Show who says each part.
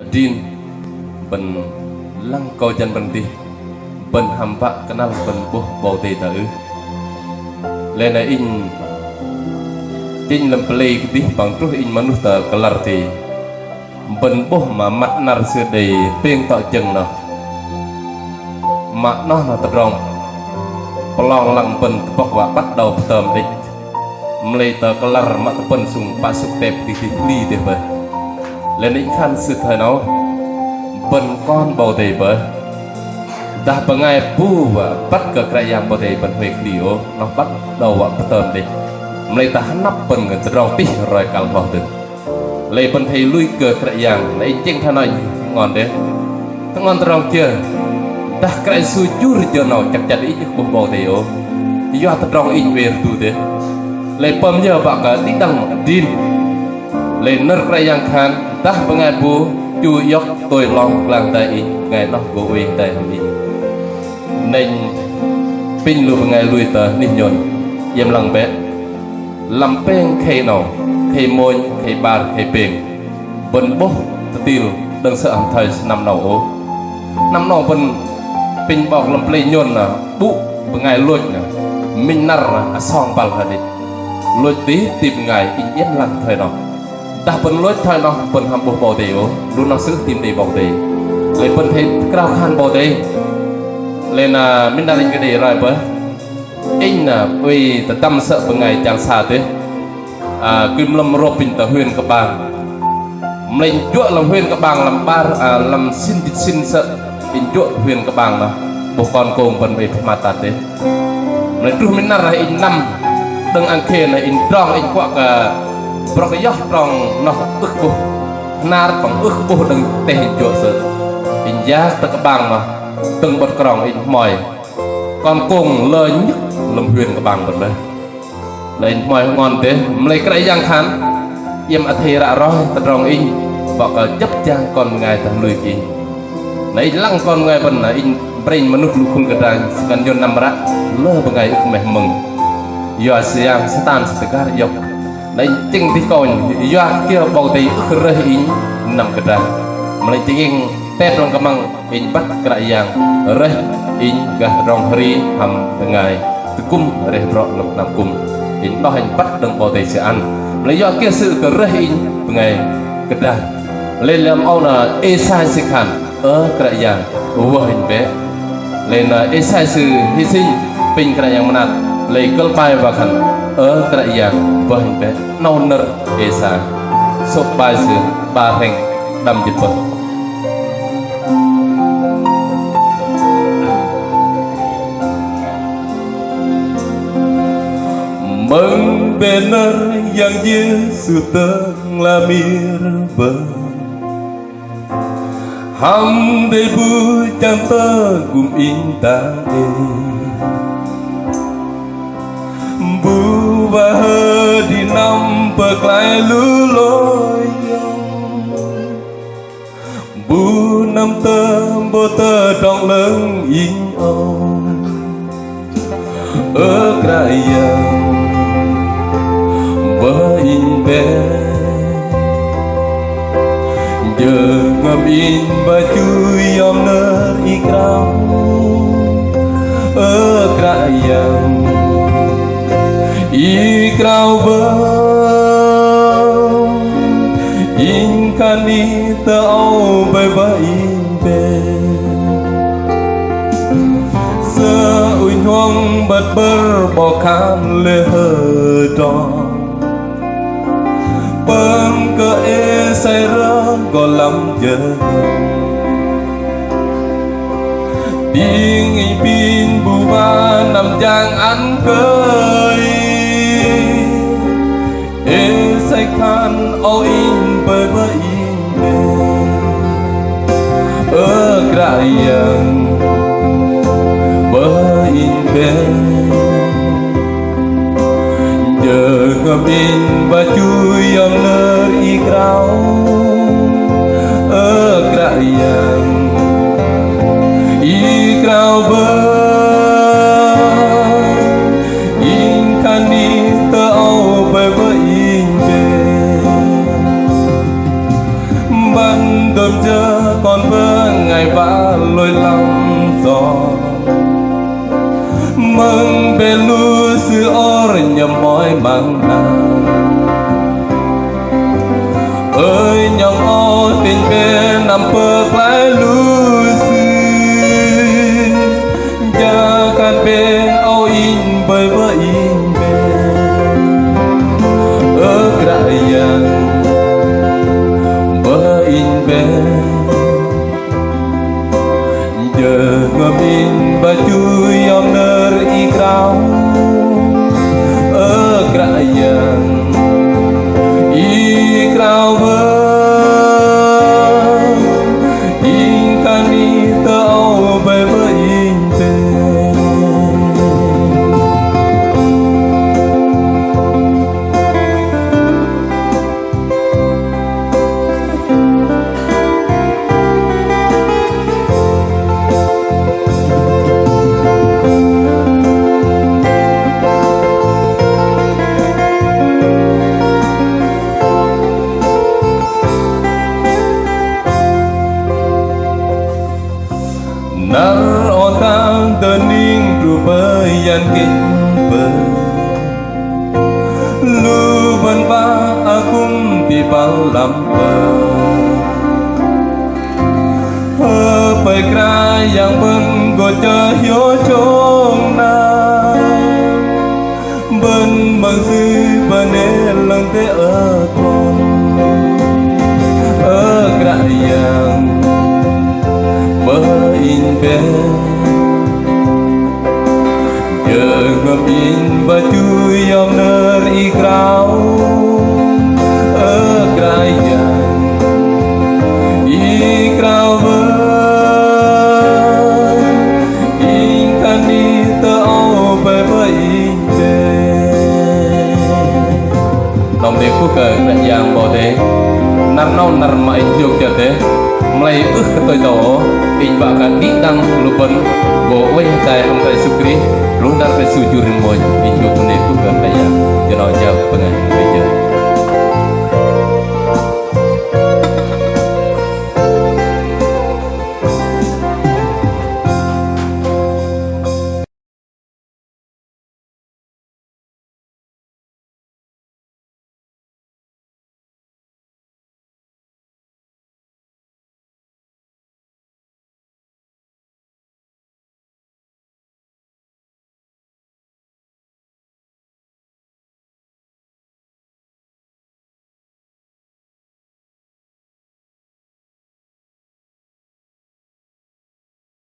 Speaker 1: Din ben lang kau jan berhenti ben hamba kenal ben buh bau teh tahu lena in lem pelai kedih bang tuh in manusia kelar teh ben buh mat nar sedai peng tak jeng noh mak noh terong pelong lang ben tepok wa bắt đầu tầm địch mulai ta kelar mak tepen sung pasuk tep di li deh bah lên đến khăn sự thời nó bần con bầu đề bờ đã bằng ngày bu và bắt cờ cây yam bầu đề bần huệ liễu nó bắt đầu vào tầm đi lấy ta nắp bần người ta rong tí rồi cào vào từ lấy bần thầy lui cờ cây yam lấy chênh thay nói ngon đấy thằng ngon ta rong chưa đã cây suy chua rồi nào chắc chắn ít những bầu đề ô do ta rong ít về tu đấy lấy bầm giờ bạc cả tí đằng din lấy nở cây yam khan ta pengai bu chu yok tôi long lang tay ngày nó go uy tay hầm nên pin lu pengai lui tờ nít nhon yem lang bé làm peng khay nào khay môi khay bar khay peng bần bốc tiêu đừng sợ hầm thời năm đầu bần pin bọc làm play nhon là bu pengai lui nè mình nar là song bal hadi lui tí tìm ngày in yết lang thời nào ta bần lối thay nó bần hầm bộ bầu đề luôn nó sức tìm đề bầu đề lấy bần thấy cao khan bầu đề lên là mình đã định cái đề rồi bữa anh là vì ta tâm sợ vào ngày chẳng xa thế kim lâm rô bình ta huyền các bạn mình chuột làm huyền các bạn làm ba làm xin sợ in chuột huyền các bạn mà bộ con cùng bần về mà tạt thế mình trước mình là in năm đừng ăn khe là in tròn in quạ cả Prokeyah rong noh bu nar pang bu đừng teh chuột sự in giá tất bang mà từng bật còng in mỏi còn cùng lời nhất lâm huyền các bang bật đây lấy mỏi ngon thế lấy cái giang khán yếm thề ra rồi tất rong in bọc chấp trang con ngày thằng lười kì lấy lăng con ngày bần là in brain manusia lukul kedang sekan jon namra lơ bengai meh mừng yo siang setan setegar yok lấy chinh thì còn do kia bầu thì rơi in nằm cái ra mà lấy chinh tết trong cái măng in bắt cái dạng rơi in cái rong hri hầm ngày từ cung để rọ lục nằm cung in bao hành bắt đằng bầu thì sẽ ăn lấy do kia sự cái rơi in ngày cái ra lên làm ông là esai sinh hẳn ở cái dạng vô hình bé lên là esai sự hy sinh pin cái dạng mà lấy cơ bài và khẩn ở cái dạng với hình bé nâu nở esa sốt bài sự ba hình đầm dịch vật mừng bên nơi yang như sự tương là mir vợ ham để vui chẳng tơ cùng in ta bu và hơ đi năm bậc lại lũ lối bu năm tơ bơ tơ trong lớn in ông ở cái với in bé giờ ngâm in và chui yom nơ y cao ở cái ikrau vâng in kan đi tơ âu bơi bơi in về sơ ui hoang bật bơ bỏ khăn lê hờ tròn bơm cơ e say rơ có lắm giờ tiếng y pin bù ba nằm giang ăn cơi e say khan all in bơi bơi in ở cái bơi in bên giờ ngâm in và chui yom nơ y grau ở cái y grau bơi in khan đi tơ âu bơi bơi in bên ban đêm belu sư or nhầm mỏi mang nàng ơi nhong o tình bên nằm bờ vai lu sư gia can bên ao in bởi vỡ in bên ở đại yang vỡ in bên giờ ngâm in ba chui yom ner i krau ở đại yang i krau vỡ in cani tao bởi vỡ in bên nar otang tening rupayan kimpe lu ban ba akum di palampa pai kra yang ben go cha hyo chong na ben bang sư bane lang te con kra yang in bên giờ ngập in ba chui yom ner i krau ở crai yang i krau vơ in cani tơ ao bề bờ in bên nòng đêm phúc cờ đại giang bò thế nằm nâu nằm mãi chuột chờ thế mulai tôi tahu in bahkan ditang lupan bawa saya angkai sukri lunar kesujurin moy in jokune bukan daya jangan jawab pengen